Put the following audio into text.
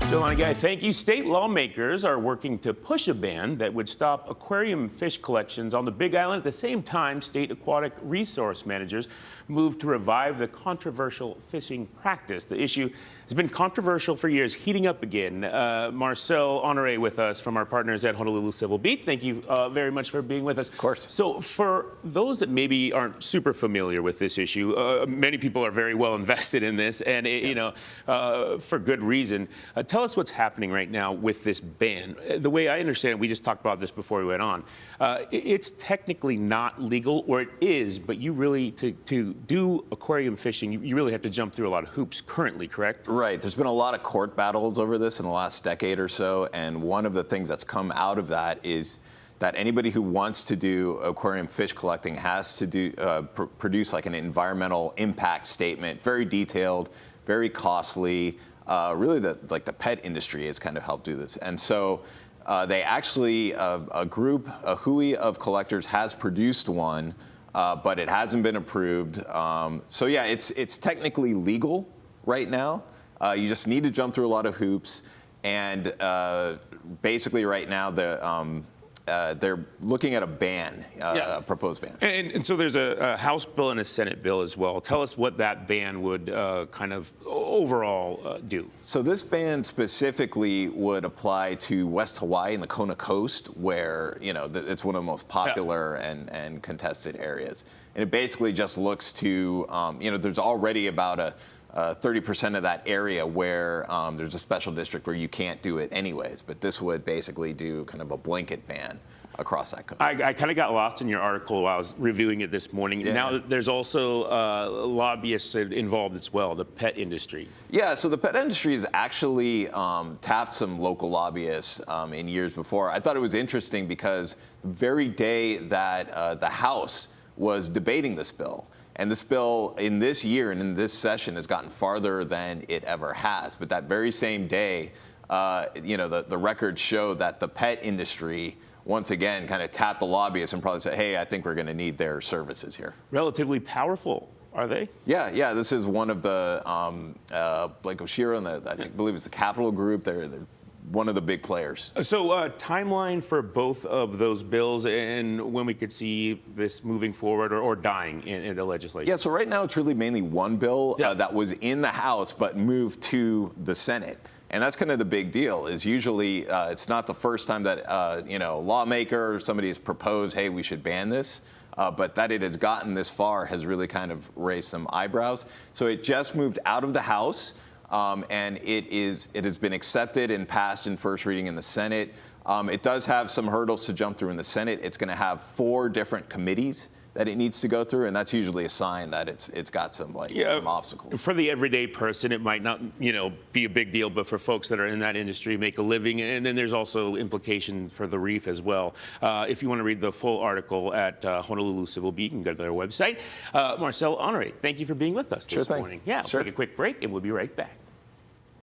Still on, guy. Thank you. State lawmakers are working to push a ban that would stop aquarium fish collections on the Big Island. At the same time, state aquatic resource managers move to revive the controversial fishing practice. The issue has been controversial for years, heating up again. Marcel Honoré with us from our partners at Honolulu Civil Beat. Thank you very much for being with us. Of course. So for those that maybe aren't super familiar with this issue, many people are very well invested in this, and you know, for good reason. Tell us what's happening right now with this ban. The way I understand it, we just talked about this before we went on, it's technically not legal, or it is, but you really, to do aquarium fishing, you really have to jump through a lot of hoops currently, correct? Right. There's been a lot of court battles over this in the last decade or so, and one of the things that's come out of that is that anybody who wants to do aquarium fish collecting has to do produce like an environmental impact statement, very detailed, very costly. Really, the pet industry has kind of helped do this, and so they actually a group, a hui of collectors, has produced one, but it hasn't been approved. So yeah, it's technically legal right now. You just need to jump through a lot of hoops, and basically right now they're looking at a ban, a proposed ban. And so there's a House bill and a Senate bill as well. Tell us what that ban would kind of overall do. So this ban specifically would apply to West Hawaii and the Kona Coast, where, you know, it's one of the most popular and contested areas. And it basically just looks to, you know, there's already about a 30% of that area where there's a special district where you can't do it anyways, but this would basically do kind of a blanket ban across that coast. I kind of got lost in your article while I was reviewing it this morning. Yeah. Now there's also lobbyists involved as well, the pet industry. Yeah, so the pet industry has actually tapped some local lobbyists in years before. I thought it was interesting because the very day that the House was debating this bill, and this bill in this year and in this session has gotten farther than it ever has. But that very same day, you know, the records show that the pet industry once again kind of tapped the lobbyists and probably said, hey, I think we're going to need their services here. Relatively powerful, are they? Yeah. This is one of the, like Oshiro, and I believe it's the Capital Group. They're one of the big players. So timeline for both of those bills and when we could see this moving forward or dying in the legislature? Yeah, so right now it's really mainly one bill that was in the House but moved to the Senate. And that's kind of the big deal, is usually it's not the first time that you know, a lawmaker or somebody has proposed, hey, we should ban this. But that it has gotten this far has really kind of raised some eyebrows. So it just moved out of the House. And it has been accepted and passed in first reading in the Senate. It does have some hurdles to jump through in the Senate. It's going to have 4 different committees that it needs to go through, and that's usually a sign that it's got some some obstacles. For the everyday person, it might not, you know, be a big deal, but for folks that are in that industry, make a living, and then there's also implication for the reef as well. If you want to read the full article at Honolulu Civil Beat, you can go to their website. Marcel Honoré, thank you for being with us this morning. Yeah, we'll take a quick break, and we'll be right back.